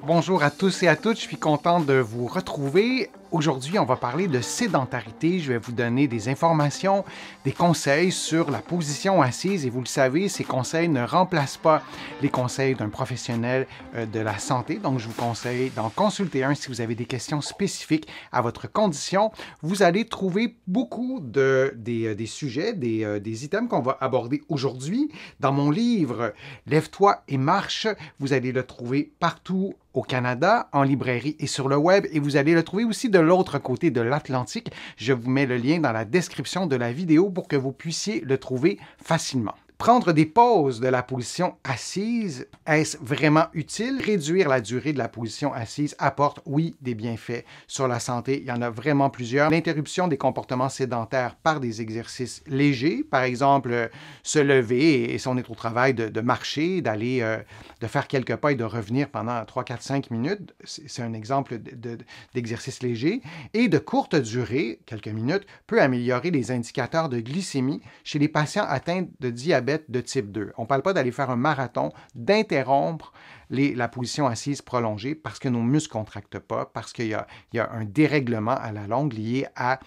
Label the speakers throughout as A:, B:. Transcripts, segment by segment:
A: Bonjour à tous et à toutes, je suis content de vous retrouver. Aujourd'hui, on va parler de sédentarité. Je vais vous donner des informations, des conseils sur la position assise et vous le savez, ces conseils ne remplacent pas les conseils d'un professionnel de la santé. Donc, je vous conseille d'en consulter un si vous avez des questions spécifiques à votre condition. Vous allez trouver beaucoup des sujets, des items qu'on va aborder aujourd'hui. Dans mon livre « Lève-toi et marche », vous allez le trouver partout au Canada, en librairie et sur le web, et vous allez le trouver aussi de l'autre côté de l'Atlantique. Je vous mets le lien dans la description de la vidéo pour que vous puissiez le trouver facilement. Prendre des pauses de la position assise, est-ce vraiment utile? Réduire la durée de la position assise apporte, oui, des bienfaits sur la santé. Il y en a vraiment plusieurs. L'interruption des comportements sédentaires par des exercices légers, par exemple, se lever et si on est au travail, de marcher, d'aller, de faire quelques pas et de revenir pendant 3, 4, 5 minutes. C'est un exemple d'exercice léger. Et de courte durée, quelques minutes, peut améliorer les indicateurs de glycémie chez les patients atteints de diabète de type 2. On ne parle pas d'aller faire un marathon, d'interrompre la position assise prolongée parce que nos muscles ne contractent pas, parce qu'il y a un dérèglement à la longue lié à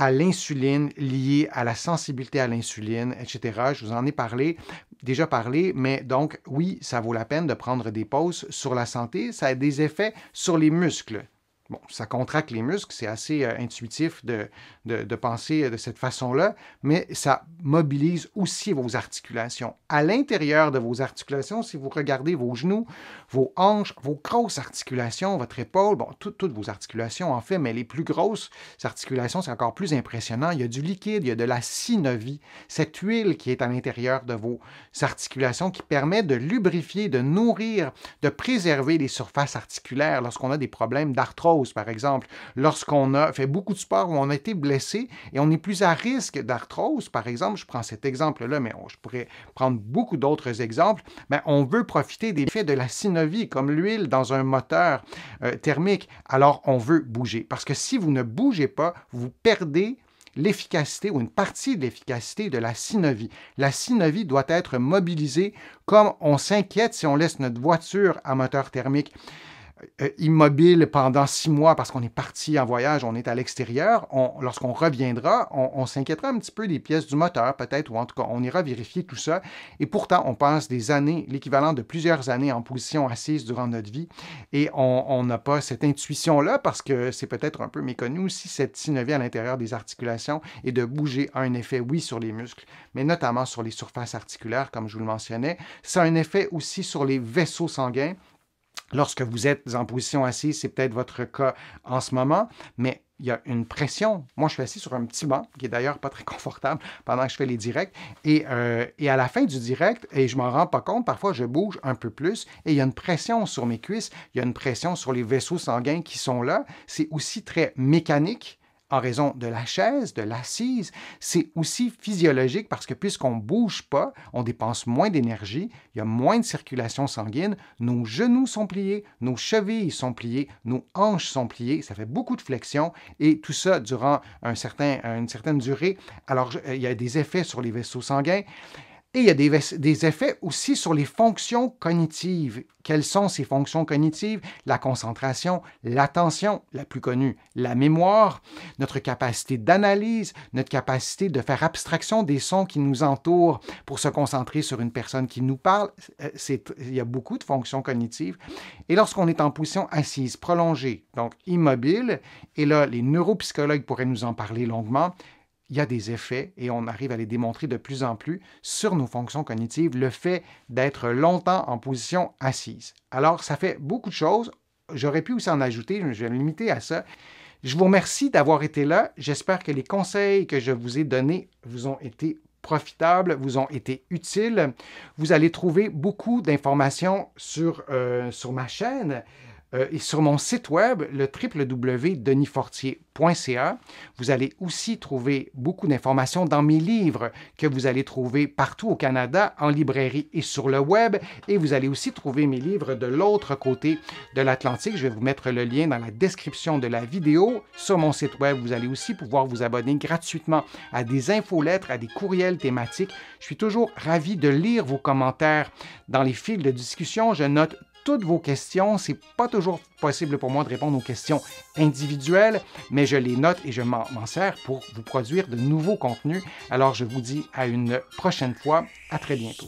A: l'insuline, lié à la sensibilité à l'insuline, etc. Je vous en ai déjà parlé, mais donc oui, ça vaut la peine de prendre des pauses sur la santé. Ça a des effets sur les muscles. Bon, ça contracte les muscles, c'est assez intuitif de penser de cette façon-là, mais ça mobilise aussi vos articulations. À l'intérieur de vos articulations, si vous regardez vos genoux, vos hanches, vos grosses articulations, votre épaule, bon, toutes vos articulations en fait, mais les plus grosses articulations, c'est encore plus impressionnant. Il y a du liquide, il y a de la synovie, cette huile qui est à l'intérieur de vos articulations qui permet de lubrifier, de nourrir, de préserver les surfaces articulaires lorsqu'on a des problèmes d'arthrose, par exemple, lorsqu'on a fait beaucoup de sport ou on a été blessé et on est plus à risque d'arthrose, par exemple, je prends cet exemple-là, mais je pourrais prendre beaucoup d'autres exemples, mais on veut profiter des effets de la synovie, comme l'huile dans un moteur thermique, alors on veut bouger. Parce que si vous ne bougez pas, vous perdez l'efficacité ou une partie de l'efficacité de la synovie. La synovie doit être mobilisée comme on s'inquiète si on laisse notre voiture à moteur thermique immobile pendant 6 mois parce qu'on est parti en voyage, on est à l'extérieur. Lorsqu'on reviendra, on s'inquiétera un petit peu des pièces du moteur, peut-être, ou en tout cas, on ira vérifier tout ça. Et pourtant, on passe des années, l'équivalent de plusieurs années en position assise durant notre vie, et on n'a pas cette intuition-là parce que c'est peut-être un peu méconnu aussi, cette synovie à l'intérieur des articulations, et de bouger a un effet, oui, sur les muscles, mais notamment sur les surfaces articulaires, comme je vous le mentionnais. Ça a un effet aussi sur les vaisseaux sanguins. Lorsque vous êtes en position assise, c'est peut-être votre cas en ce moment, mais il y a une pression. Moi, je suis assis sur un petit banc, qui est d'ailleurs pas très confortable pendant que je fais les directs. Et à la fin du direct, et je m'en rends pas compte, parfois je bouge un peu plus, et il y a une pression sur mes cuisses, il y a une pression sur les vaisseaux sanguins qui sont là. C'est aussi très mécanique. En raison de la chaise, de l'assise, c'est aussi physiologique parce que puisqu'on ne bouge pas, on dépense moins d'énergie, il y a moins de circulation sanguine, nos genoux sont pliés, nos chevilles sont pliées, nos hanches sont pliées, ça fait beaucoup de flexion et tout ça durant une certaine durée. Alors, il y a des effets sur les vaisseaux sanguins. Et il y a des effets aussi sur les fonctions cognitives. Quelles sont ces fonctions cognitives? La concentration, l'attention, la plus connue, la mémoire, notre capacité d'analyse, notre capacité de faire abstraction des sons qui nous entourent pour se concentrer sur une personne qui nous parle. Il y a beaucoup de fonctions cognitives. Et lorsqu'on est en position assise, prolongée, donc immobile, et là, les neuropsychologues pourraient nous en parler longuement, il y a des effets, et on arrive à les démontrer de plus en plus, sur nos fonctions cognitives, le fait d'être longtemps en position assise. Alors, ça fait beaucoup de choses. J'aurais pu aussi en ajouter, je vais me limiter à ça. Je vous remercie d'avoir été là. J'espère que les conseils que je vous ai donnés vous ont été profitables, vous ont été utiles. Vous allez trouver beaucoup d'informations sur ma chaîne. Et sur mon site web, le www.denisfortier.ca. Vous allez aussi trouver beaucoup d'informations dans mes livres que vous allez trouver partout au Canada, en librairie et sur le web. Et vous allez aussi trouver mes livres de l'autre côté de l'Atlantique. Je vais vous mettre le lien dans la description de la vidéo. Sur mon site web, vous allez aussi pouvoir vous abonner gratuitement à des infolettres, à des courriels thématiques. Je suis toujours ravi de lire vos commentaires dans les fils de discussion. Je note toutes vos questions. C'est pas toujours possible pour moi de répondre aux questions individuelles, mais je les note et je m'en sers pour vous produire de nouveaux contenus. Alors, je vous dis à une prochaine fois. À très bientôt.